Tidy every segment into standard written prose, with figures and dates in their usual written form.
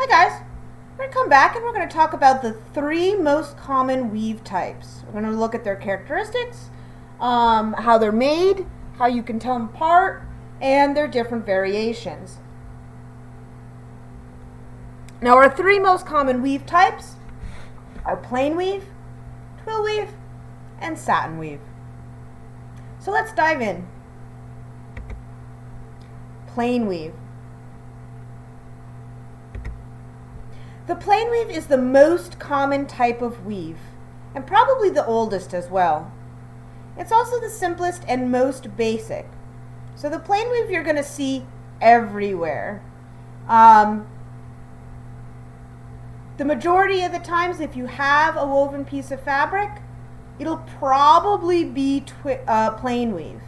Hi guys, we're going to come back and we're going to talk about the three most common weave types. We're going to look at their characteristics, how they're made, how you can tell them apart, and their different variations. Now our three most common weave types are plain weave, twill weave, and satin weave. So let's dive in. Plain weave. The plain weave is the most common type of weave, and probably the oldest as well. It's also the simplest and most basic. So the plain weave you're going to see everywhere. The majority of the times, if you have a woven piece of fabric, it'll probably be plain weave.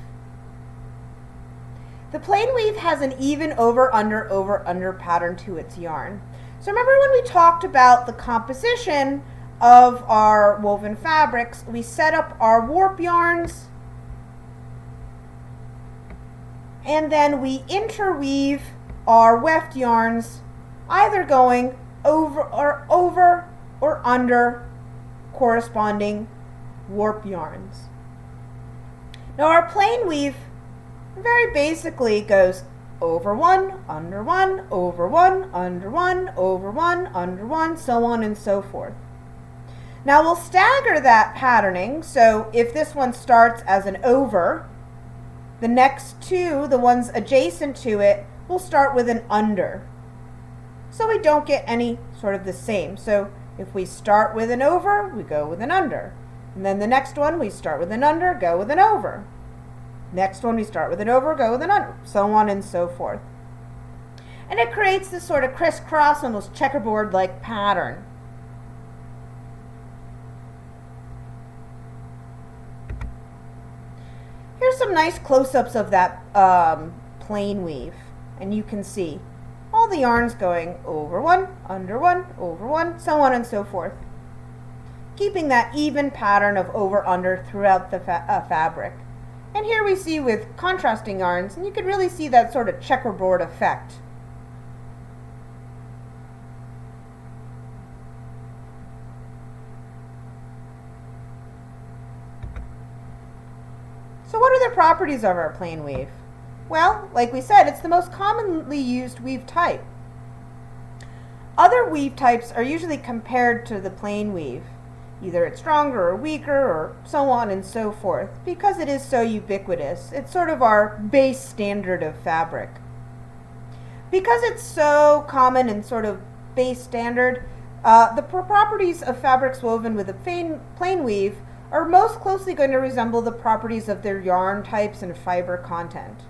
The plain weave has an even over-under pattern to its yarn. So remember when we talked about the composition of our woven fabrics, we set up our warp yarns and then we interweave our weft yarns, either going over or under corresponding warp yarns. Now our plain weave very basically goes over one, under one, over one, under one, over one, under one, so on and so forth. Now we'll stagger that patterning, so if this one starts as an over, the next two, the ones adjacent to it, will start with an under. So we don't get any sort of the same. So if we start with an over, we go with an under. And then the next one, we start with an under, go with an over. Next one, we start with an over, go with an under, so on and so forth. And it creates this sort of crisscross, almost checkerboard-like pattern. Here's some nice close-ups of that plain weave. And you can see all the yarns going over one, over one, so on and so forth. Keeping that even pattern of over-under throughout the fabric. And here we see with contrasting yarns, and you can really see that sort of checkerboard effect. So what are the properties of our plain weave? Well, like we said, it's the most commonly used weave type. Other weave types are usually compared to the plain weave. Either it's stronger or weaker or so on and so forth, because it is so ubiquitous. It's sort of our base standard of fabric. Because it's so common and sort of base standard, the properties of fabrics woven with a plain weave are most closely going to resemble the properties of their yarn types and fiber content.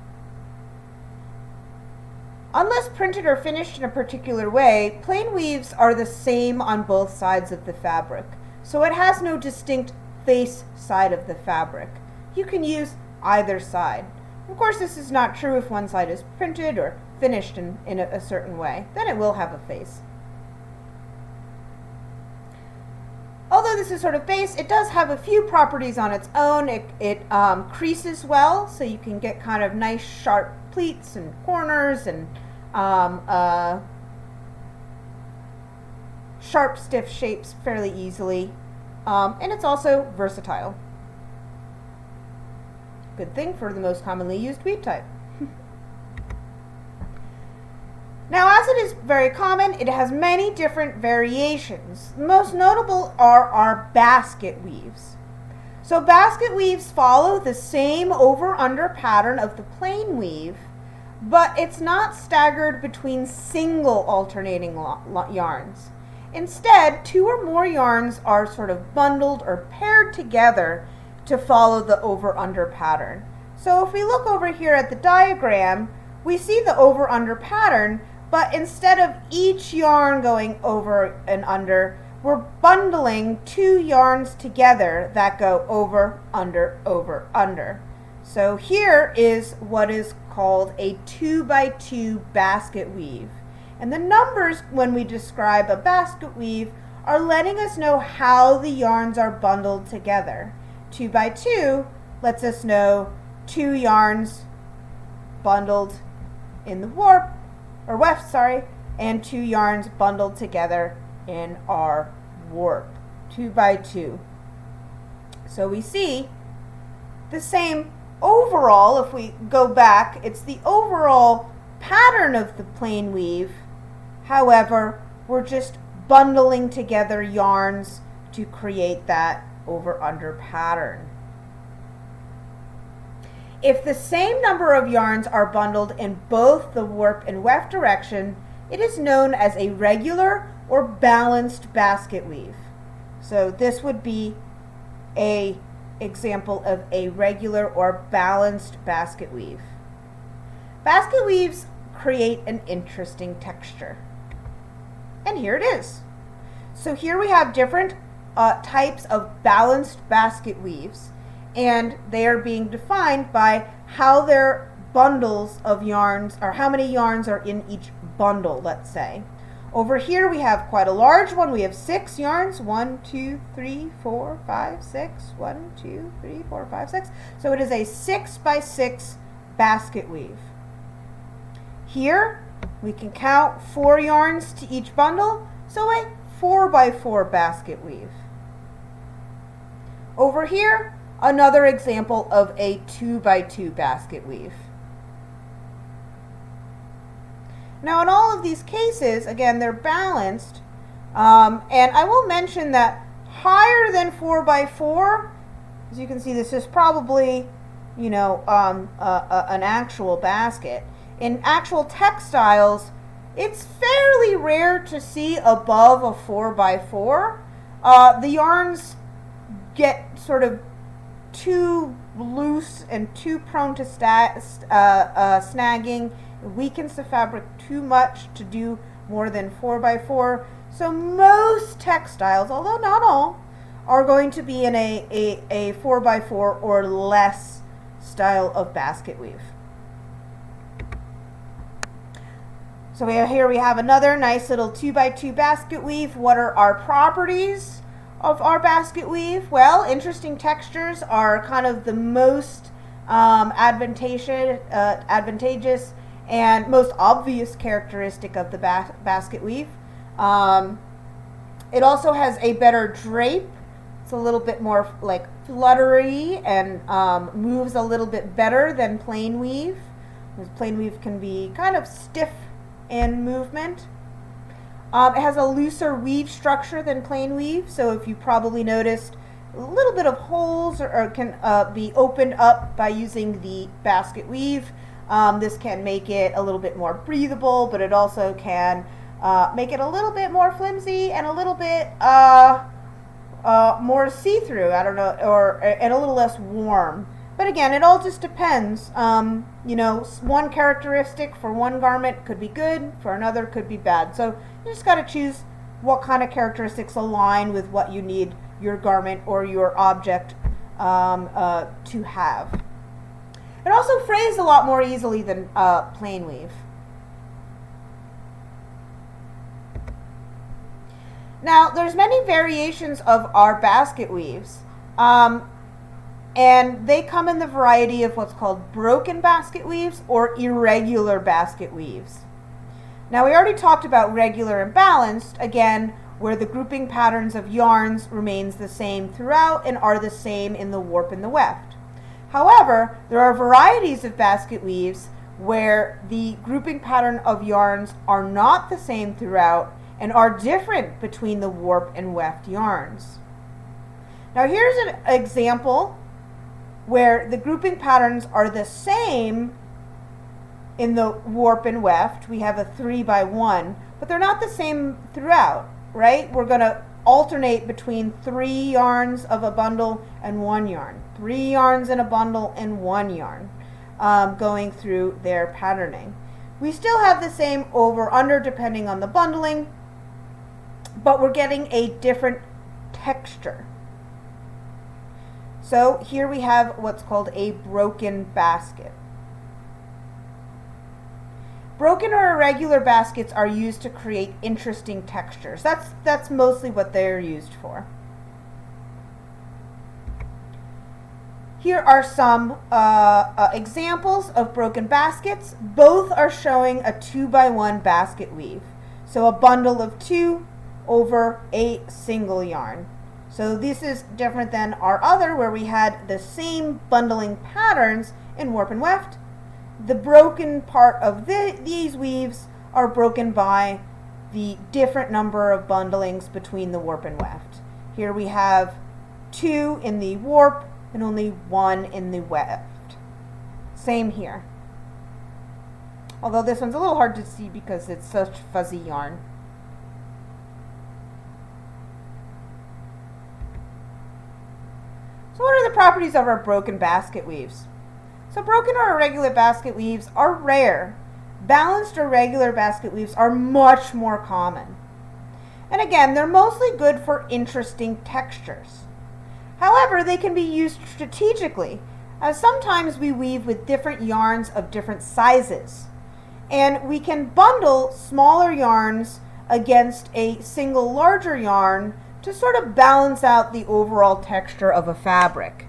Unless printed or finished in a particular way, plain weaves are the same on both sides of the fabric. So it has no distinct face side of the fabric. You can use either side. Of course, this is not true if one side is printed or finished in a certain way. Then it will have a face. Although this is sort of base, it does have a few properties on its own. It creases well, so you can get kind of nice sharp pleats and corners and sharp, stiff shapes fairly easily, and it's also versatile. Good thing for the most commonly used weave type. Now, as it is very common, it has many different variations. The most notable are our basket weaves. So basket weaves follow the same over-under pattern of the plain weave, but it's not staggered between single alternating yarns. Instead, two or more yarns are sort of bundled or paired together to follow the over-under pattern. So if we look over here at the diagram, we see the over-under pattern, but instead of each yarn going over and under, we're bundling two yarns together that go over, under. So here is what is called a 2x2 basket weave. And the numbers when we describe a basket weave are letting us know how the yarns are bundled together. 2x2 lets us know two yarns bundled in the warp, or weft, sorry, and 2 yarns bundled together in our warp, 2 by 2. So we see the same overall, if we go back, it's the overall pattern of the plain weave. However, we're just bundling together yarns to create that over-under pattern. If the same number of yarns are bundled in both the warp and weft direction, it is known as a regular or balanced basket weave. So this would be an example of a regular or balanced basket weave. Basket weaves create an interesting texture. And here it is. So here we have different types of balanced basket weaves, and they are being defined by how their bundles of yarns, or how many yarns are in each bundle, let's say. Over here we have quite a large one. We have 6 yarns, 1, 2, 3, 4, 5, 6, 1, 2, 3, 4, 5, 6. So it is a 6 by 6 basket weave. Here we can count 4 yarns to each bundle, so a 4 by 4 basket weave. Over here, another example of a 2 by 2 basket weave. Now in all of these cases, again, they're balanced, and I will mention that higher than 4 by 4, as you can see, this is probably, you know, an actual basket. In actual textiles, it's fairly rare to see above a 4 by 4. The yarns get sort of too loose and too prone to snagging. It weakens the fabric too much to do more than 4 by 4. So most textiles, although not all, are going to be in a 4 by 4 or less style of basket weave. So here we have another nice little 2 by 2 basket weave. What are our properties of our basket weave? Well, interesting textures are kind of the most advantageous and most obvious characteristic of the basket weave. It also has a better drape. It's a little bit more like fluttery and moves a little bit better than plain weave. Because plain weave can be kind of stiff in movement. It has a looser weave structure than plain weave, so if you probably noticed, a little bit of holes or can be opened up by using the basket weave. This can make it a little bit more breathable, but it also can make it a little bit more flimsy and a little bit more see-through, I don't know, and a little less warm. But again, it all just depends. You know, one characteristic for one garment could be good, for another could be bad. So you just got to choose what kind of characteristics align with what you need your garment or your object to have. It also frays a lot more easily than plain weave. Now, there's many variations of our basket weaves. And they come in the variety of what's called broken basket weaves or irregular basket weaves. Now we already talked about regular and balanced, again, where the grouping patterns of yarns remains the same throughout and are the same in the warp and the weft. However, there are varieties of basket weaves where the grouping pattern of yarns are not the same throughout and are different between the warp and weft yarns. Now here's an example where the grouping patterns are the same in the warp and weft. We have a 3 by 1, but they're not the same throughout, right? We're going to alternate between 3 yarns of a bundle and 1 yarn. 3 yarns in a bundle and 1 yarn going through their patterning. We still have the same over-under depending on the bundling, but we're getting a different texture. So here we have what's called a broken basket. Broken or irregular baskets are used to create interesting textures. That's mostly what they're used for. Here are some examples of broken baskets. Both are showing a 2 by 1 basket weave. So a bundle of 2 over a single yarn. So this is different than our other where we had the same bundling patterns in warp and weft. The broken part of these weaves are broken by the different number of bundlings between the warp and weft. Here we have 2 in the warp and only 1 in the weft. Same here. Although this one's a little hard to see because it's such fuzzy yarn. So what are the properties of our broken basket weaves? So broken or irregular basket weaves are rare. Balanced or regular basket weaves are much more common. And again, they're mostly good for interesting textures. However, they can be used strategically, as sometimes we weave with different yarns of different sizes. And we can bundle smaller yarns against a single larger yarn to sort of balance out the overall texture of a fabric.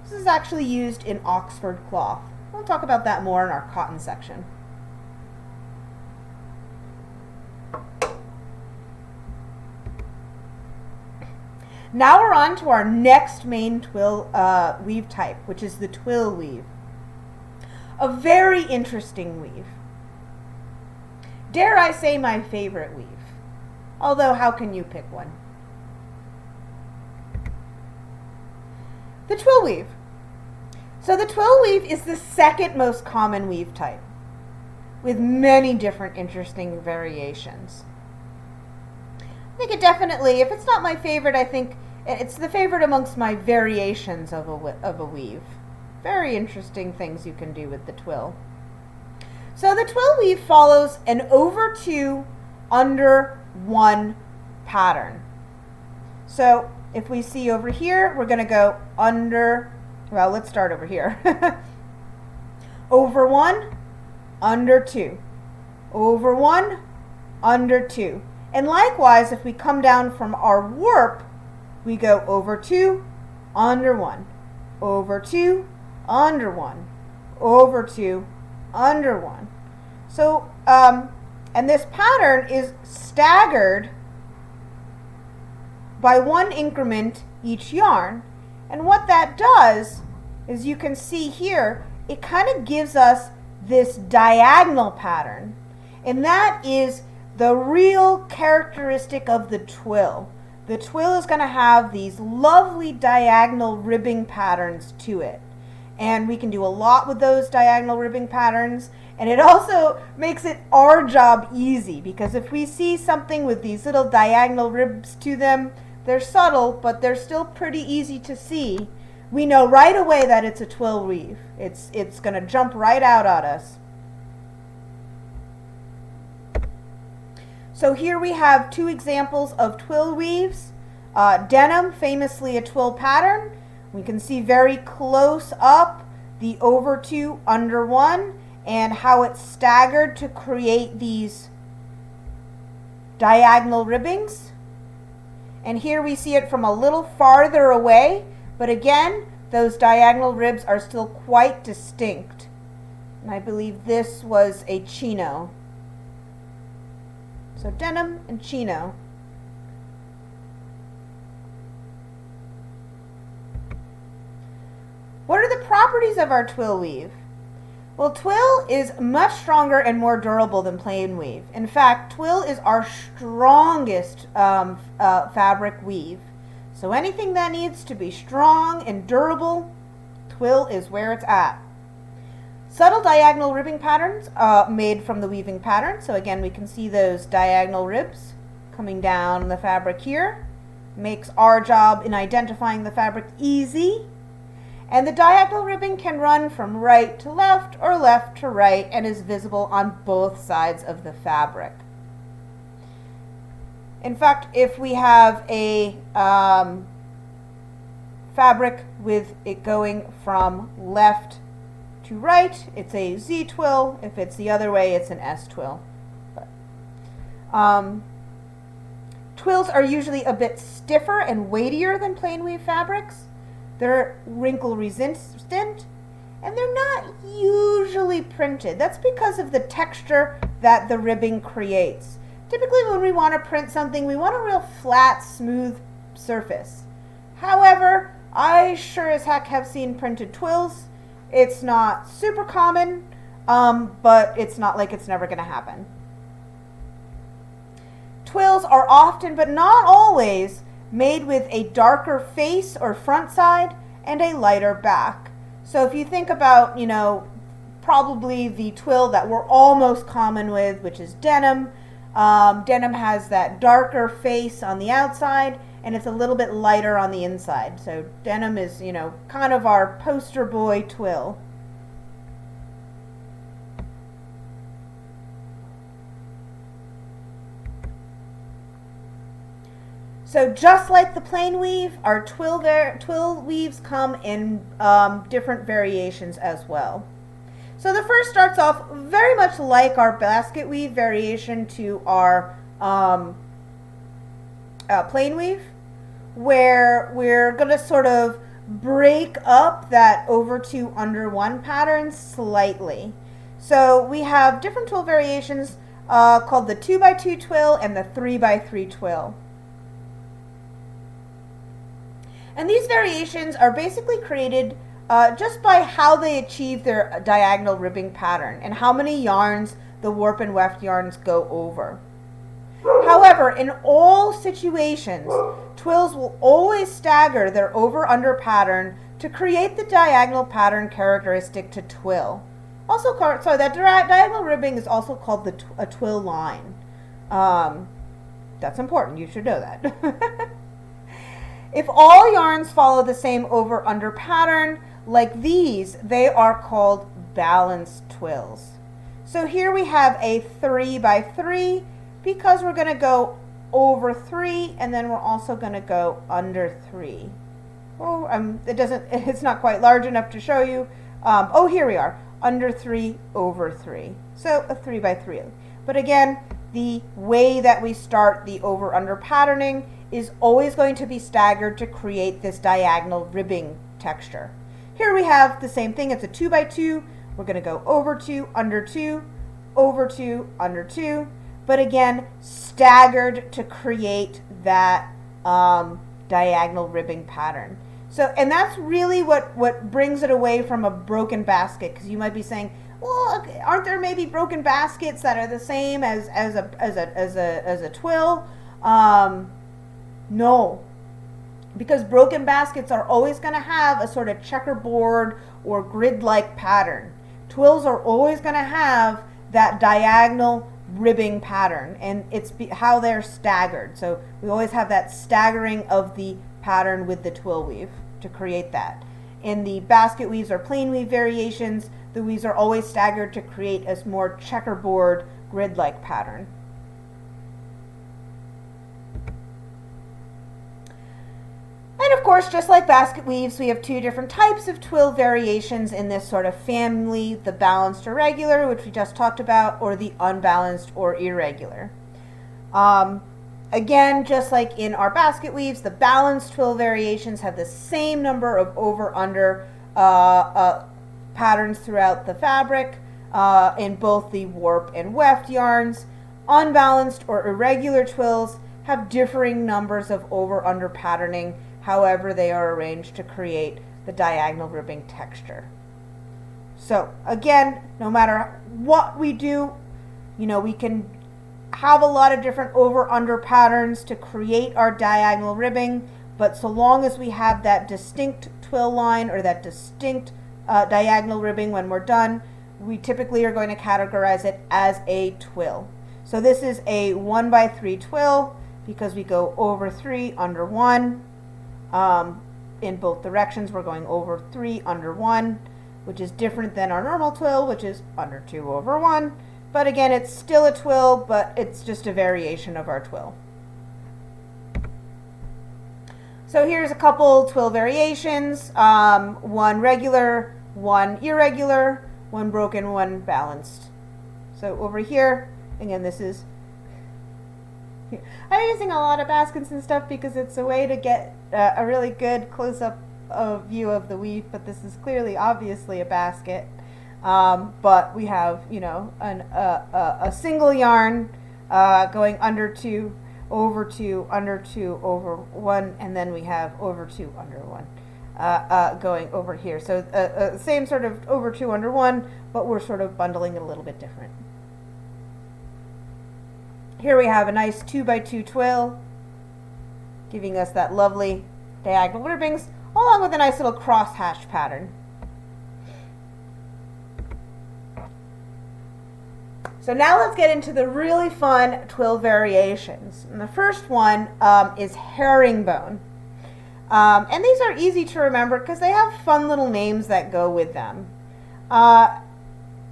This is actually used in Oxford cloth. We'll talk about that more in our cotton section. Now we're on to our next main twill weave type, which is the twill weave. A very interesting weave. Dare I say my favorite weave? Although, how can you pick one? The twill weave. So the twill weave is the second most common weave type, with many different interesting variations. I think it definitely, if it's not my favorite, I think it's the favorite amongst my variations of a weave. Very interesting things you can do with the twill. So the twill weave follows an over 2, under 1 pattern. So if we see over here, we're going to go under, well, let's start over here. Over 1, under 2. Over 1, under 2. And likewise, if we come down from our warp, we go over 2, under 1. Over 2, under 1. Over 2, under 1. So, and this pattern is staggered by 1 increment each yarn. And what that does is, you can see here, it kind of gives us this diagonal pattern. And that is the real characteristic of the twill. The twill is going to have these lovely diagonal ribbing patterns to it. And we can do a lot with those diagonal ribbing patterns. And it also makes it our job easy, because if we see something with these little diagonal ribs to them, they're subtle, but they're still pretty easy to see. We know right away that it's a twill weave. It's going to jump right out at us. So here we have 2 examples of twill weaves. Denim, famously a twill pattern. We can see very close up the over 2, under 1, and how it's staggered to create these diagonal ribbings. And here we see it from a little farther away, but again, those diagonal ribs are still quite distinct. And I believe this was a chino. So denim and chino. What are the properties of our twill weave? Well, twill is much stronger and more durable than plain weave. In fact, twill is our strongest fabric weave. So anything that needs to be strong and durable, twill is where it's at. Subtle diagonal ribbing patterns made from the weaving pattern. So again, we can see those diagonal ribs coming down the fabric here. Makes our job in identifying the fabric easy. And the diagonal ribbing can run from right to left or left to right and is visible on both sides of the fabric. In fact, if we have a fabric with it going from left to right, it's a Z twill. If it's the other way, it's an S twill. Twills are usually a bit stiffer and weightier than plain weave fabrics. They're wrinkle resistant, and they're not usually printed. That's because of the texture that the ribbing creates. Typically when we want to print something, we want a real flat, smooth surface. However, I sure as heck have seen printed twills. It's not super common, but it's not like it's never going to happen. Twills are often, but not always, made with a darker face or front side and a lighter back. So if you think about, probably the twill that we're all most common with, which is denim. Denim has that darker face on the outside, and it's a little bit lighter on the inside. So denim is, kind of our poster boy twill. So just like the plain weave, our twill weaves come in different variations as well. So the first starts off very much like our basket weave variation to our plain weave, where we're going to sort of break up that over 2 under 1 pattern slightly. So we have different twill variations called the 2x2 twill and the 3x3 twill. And these variations are basically created just by how they achieve their diagonal ribbing pattern and how many yarns the warp and weft yarns go over. However, in all situations, twills will always stagger their over-under pattern to create the diagonal pattern characteristic to twill. Also, that diagonal ribbing is also called a twill line. That's important. You should know that. If all yarns follow the same over-under pattern, like these, they are called balanced twills. So here we have a 3x3 because we're going to go over 3 and then we're also going to go under 3. Oh, it's not quite large enough to show you. Here we are, under 3 over 3. So a 3x3. But again, the way that we start the over-under patterning is always going to be staggered to create this diagonal ribbing texture. Here we have the same thing. It's a 2x2. We're going to go over 2, under 2, over 2, under 2. But again, staggered to create that diagonal ribbing pattern. So, and that's really what brings it away from a broken basket, because you might be saying, well, aren't there maybe broken baskets that are the same as a twill? No, because broken baskets are always going to have a sort of checkerboard or grid-like pattern. Twills are always going to have that diagonal ribbing pattern, and it's how they're staggered. So we always have that staggering of the pattern with the twill weave to create that. In the basket weaves or plain weave variations, the weaves are always staggered to create a more checkerboard grid-like pattern. And of course, just like basket weaves, we have 2 different types of twill variations in this sort of family, the balanced or regular, which we just talked about, or the unbalanced or irregular. Again, just like in our basket weaves, the balanced twill variations have the same number of over-under patterns throughout the fabric in both the warp and weft yarns. Unbalanced or irregular twills have differing numbers of over-under patterning, however they are arranged to create the diagonal ribbing texture. So again, no matter what we do, we can have a lot of different over-under patterns to create our diagonal ribbing, but so long as we have that distinct twill line or that distinct diagonal ribbing when we're done, we typically are going to categorize it as a twill. So this is a 1x3 twill because we go over 3, under 1. In both directions, we're going over 3, under 1, which is different than our normal twill, which is under 2, over 1. But again, it's still a twill, but it's just a variation of our twill. So here's a couple twill variations, 1 regular, 1 irregular, 1 broken, 1 balanced. So over here, again, this is, I'm using a lot of baskets and stuff because it's a way to get a really good close-up view of the weave, but this is clearly, obviously, a basket. But we have, a single yarn going under 2, over 2, under 2, over 1, and then we have over 2, under 1. Going over here. So same sort of over 2, under 1, but we're sort of bundling it a little bit different. Here we have a nice 2x2 twill, giving us that lovely diagonal ribbings, along with a nice little crosshatch pattern. So now let's get into the really fun twill variations. And the first one is herringbone. And these are easy to remember because they have fun little names that go with them.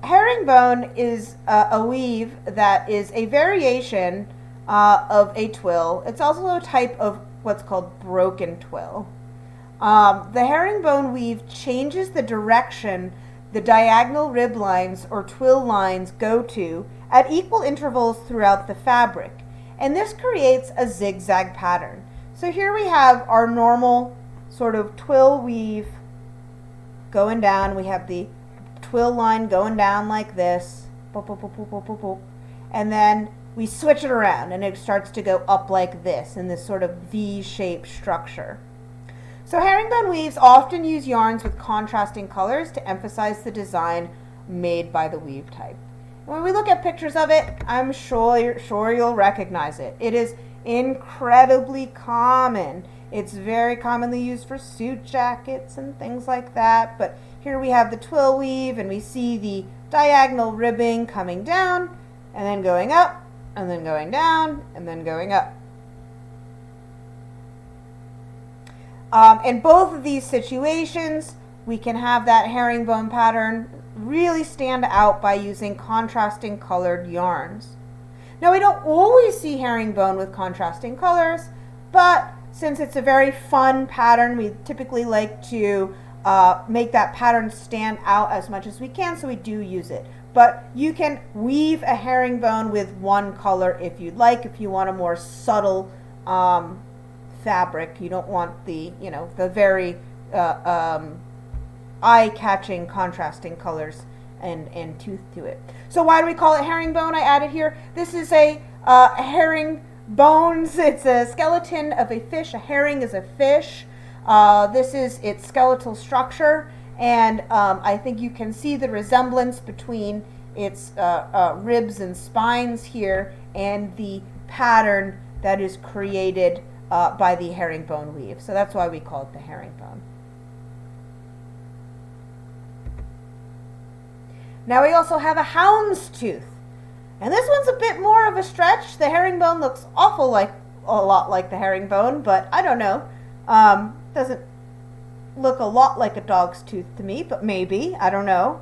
Herringbone is a weave that is a variation of a twill. It's also a type of what's called broken twill. The herringbone weave changes the direction the diagonal rib lines or twill lines go to at equal intervals throughout the fabric, and this creates a zigzag pattern. So here we have our normal sort of twill weave going down. We have the twill line going down like this, boop, boop, boop, boop, boop, boop, boop. And then we switch it around and it starts to go up like this in this sort of V-shaped structure. So herringbone weaves often use yarns with contrasting colors to emphasize the design made by the weave type. When we look at pictures of it, I'm sure you'll recognize it. It is incredibly common. It's very commonly used for suit jackets and things like that. But here we have the twill weave and we see the diagonal ribbing coming down and then going up and then going down and then going up. In both of these situations, we can have that herringbone pattern really stand out by using contrasting colored yarns. Now, we don't always see herringbone with contrasting colors, but since it's a very fun pattern, we typically like to make that pattern stand out as much as we can, so we do use it. But you can weave a herringbone with one color if you'd like, if you want a more subtle fabric. You don't want the, the very eye-catching contrasting colors and tooth to it. So why do we call it herringbone? I added here. This is a herringbones. It's a skeleton of a fish. A herring is a fish. This is its skeletal structure, and I think you can see the resemblance between its ribs and spines here and the pattern that is created by the herringbone weave. So that's why we call it the herringbone. Now we also have a houndstooth, and this one's a bit more of a stretch. The herringbone looks a lot like the herringbone, but I don't know. Doesn't look a lot like a dog's tooth to me, but maybe, I don't know.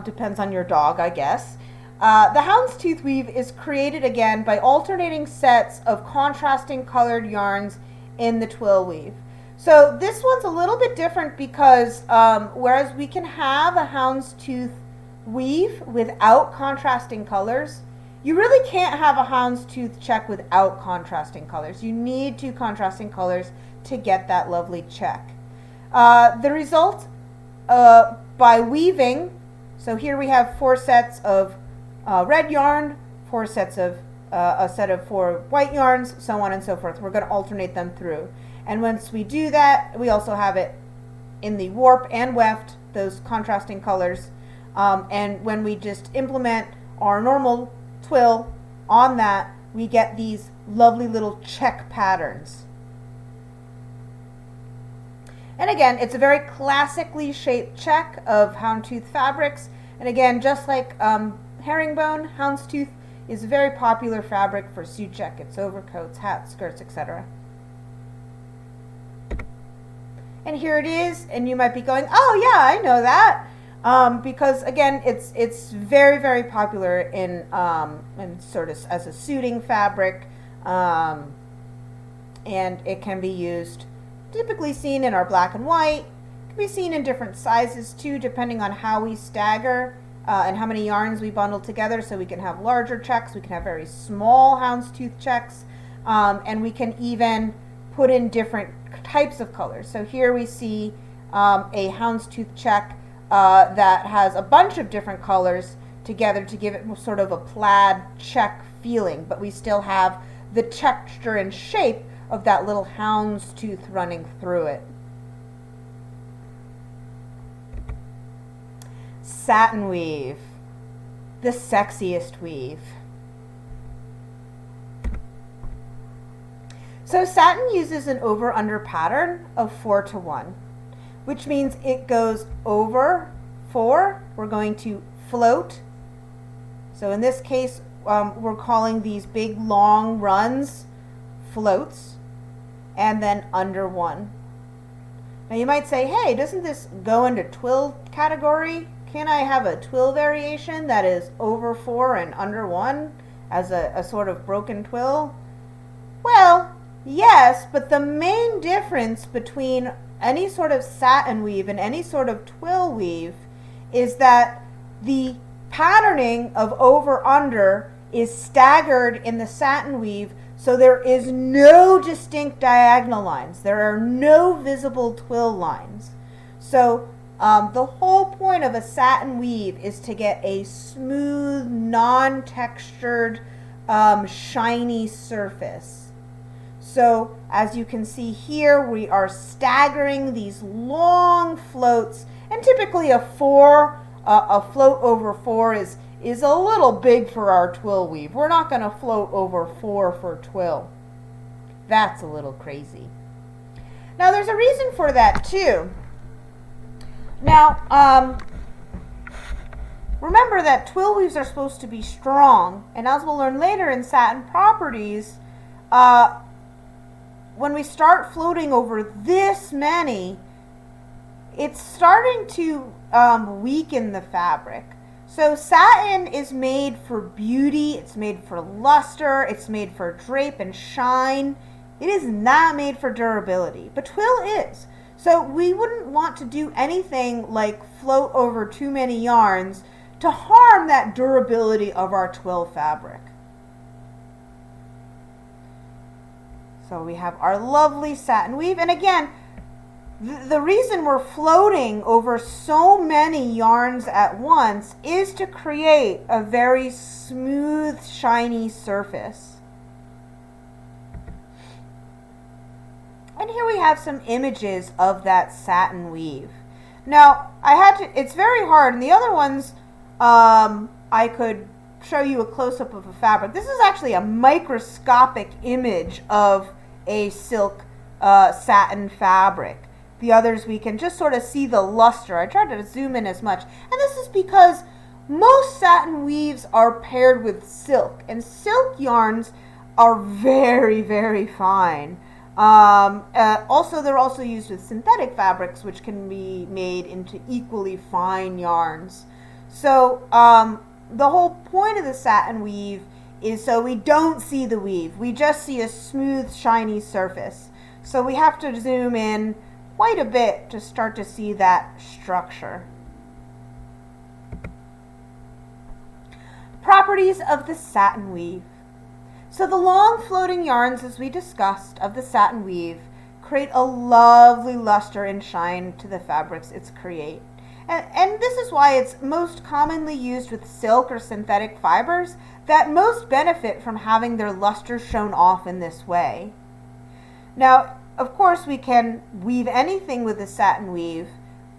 Depends on your dog, I guess. The houndstooth weave is created again by alternating sets of contrasting colored yarns in the twill weave. So this one's a little bit different because whereas we can have a houndstooth weave without contrasting colors, you really can't have a houndstooth check without contrasting colors. You need two contrasting colors to get that lovely check. The result by weaving, so here we have 4 sets of red yarn, 4 sets of a set of 4 white yarns, so on and so forth. We're going to alternate them through. And once we do that, we also have it in the warp and weft, those contrasting colors. And when we just implement our normal twill on that, we get these lovely little check patterns. And again, it's a very classically shaped check of houndstooth fabrics. And again, just like herringbone, houndstooth is a very popular fabric for suit jackets, overcoats, hats, skirts, etc. And here it is, and you might be going, oh yeah, I know that. Because again, it's very, very popular in sort of as a suiting fabric, and it can be used, typically seen in our black and white. It can be seen in different sizes too, depending on how we stagger and how many yarns we bundle together. So we can have larger checks, we can have very small houndstooth checks, and we can even put in different types of colors. So here we see a houndstooth check that has a bunch of different colors together to give it sort of a plaid check feeling, but we still have the texture and shape of that little houndstooth running through it. Satin weave, the sexiest weave. So satin uses an over-under pattern of 4-to-1, which means it goes over 4. We're going to float. So in this case, we're calling these big long runs floats, and then under 1. Now you might say, hey, doesn't this go into twill category? Can I have a twill variation that is over 4 and under 1 as a sort of broken twill? Well, yes, but the main difference between any sort of satin weave and any sort of twill weave is that the patterning of over-under is staggered in the satin weave, so there is no distinct diagonal lines. There are no visible twill lines. So the whole point of a satin weave is to get a smooth, non-textured, shiny surface. So as you can see here, we are staggering these long floats, and typically a float over 4 is a little big for our twill weave. We're not going to float over 4 for twill. That's a little crazy. Now there's a reason for that too. Now, remember that twill weaves are supposed to be strong, and as we'll learn later in satin properties, when we start floating over this many, it's starting to weaken the fabric. So satin is made for beauty, it's made for luster, it's made for drape and shine. It is not made for durability, but twill is. So we wouldn't want to do anything like float over too many yarns to harm that durability of our twill fabric. So we have our lovely satin weave, and again, the reason we're floating over so many yarns at once is to create a very smooth, shiny surface. And here we have some images of that satin weave. Now, it's very hard, and the other ones, I could show you a close-up of a fabric. This is actually a microscopic image of a silk satin fabric. The others we can just sort of see the luster. I tried to zoom in as much. And this is because most satin weaves are paired with silk. And silk yarns are very, very fine. Also, they're also used with synthetic fabrics, which can be made into equally fine yarns. So the whole point of the satin weave is so we don't see the weave. We just see a smooth, shiny surface. So we have to zoom in quite a bit to start to see that structure. Properties of the satin weave. So the long floating yarns, as we discussed, of the satin weave create a lovely luster and shine to the fabrics it's create. And this is why it's most commonly used with silk or synthetic fibers that most benefit from having their luster shown off in this way. Now, of course, we can weave anything with a satin weave,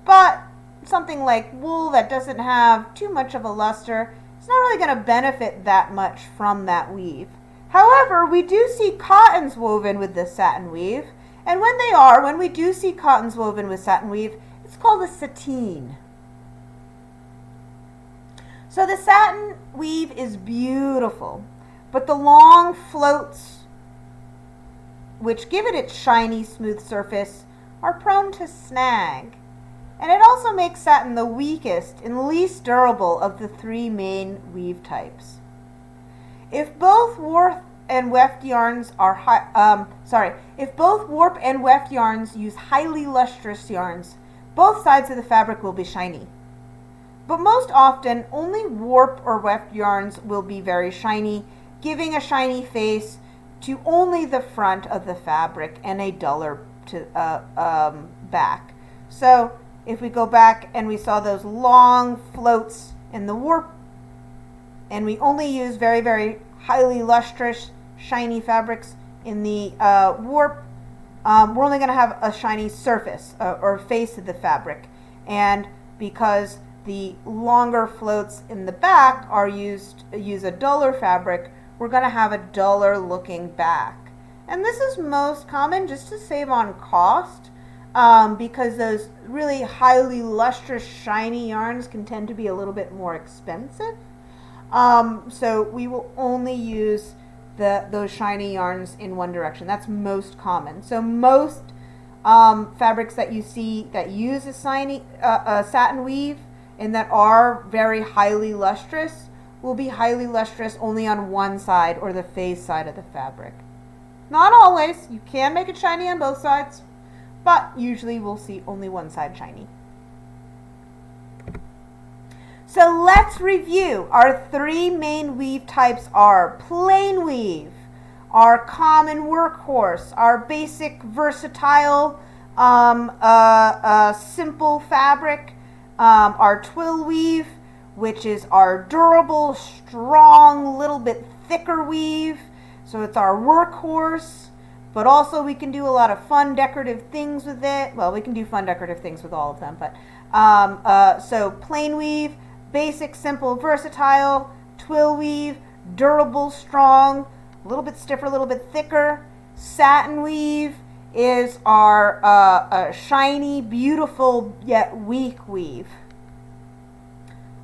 but something like wool that doesn't have too much of a luster, it's not really going to benefit that much from that weave. However, we do see cottons woven with the satin weave, and when we do see cottons woven with satin weave, it's called a sateen. So the satin weave is beautiful, but the long floats, which give it its shiny, smooth surface, are prone to snag. And it also makes satin the weakest and least durable of the three main weave types. If both warp and weft yarns use highly lustrous yarns, both sides of the fabric will be shiny. But most often, only warp or weft yarns will be very shiny, giving a shiny face to only the front of the fabric and a duller back. So if we go back and we saw those long floats in the warp and we only use very, very highly lustrous, shiny fabrics in the warp. We're only going to have a shiny surface or face of the fabric, and because the longer floats in the back use a duller fabric, we're going to have a duller looking back. And this is most common just to save on cost, because those really highly lustrous shiny yarns can tend to be a little bit more expensive. So we will only use those shiny yarns in one direction. That's most common. So most fabrics that you see that use a satin weave and that are very highly lustrous will be highly lustrous only on one side or the face side of the fabric. Not always. You can make it shiny on both sides, but usually we'll see only one side shiny. So let's review. Our three main weave types are plain weave, our common workhorse, our basic versatile simple fabric, our twill weave, which is our durable, strong, little bit thicker weave. So it's our workhorse, but also we can do a lot of fun decorative things with it. Well, we can do fun decorative things with all of them, but so plain weave, basic, simple, versatile, twill weave, durable, strong, a little bit stiffer, a little bit thicker. Satin weave is our shiny, beautiful, yet weak weave.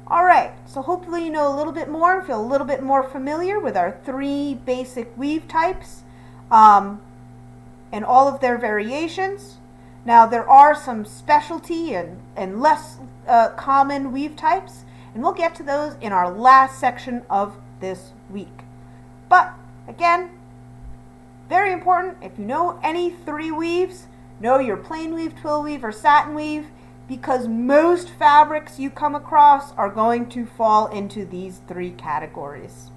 All right, so hopefully you know a little bit more and feel a little bit more familiar with our three basic weave types and all of their variations. Now there are some specialty and less common weave types, and we'll get to those in our last section of this week. But again, very important, if you know any three weaves, know your plain weave, twill weave, or satin weave, because most fabrics you come across are going to fall into these three categories.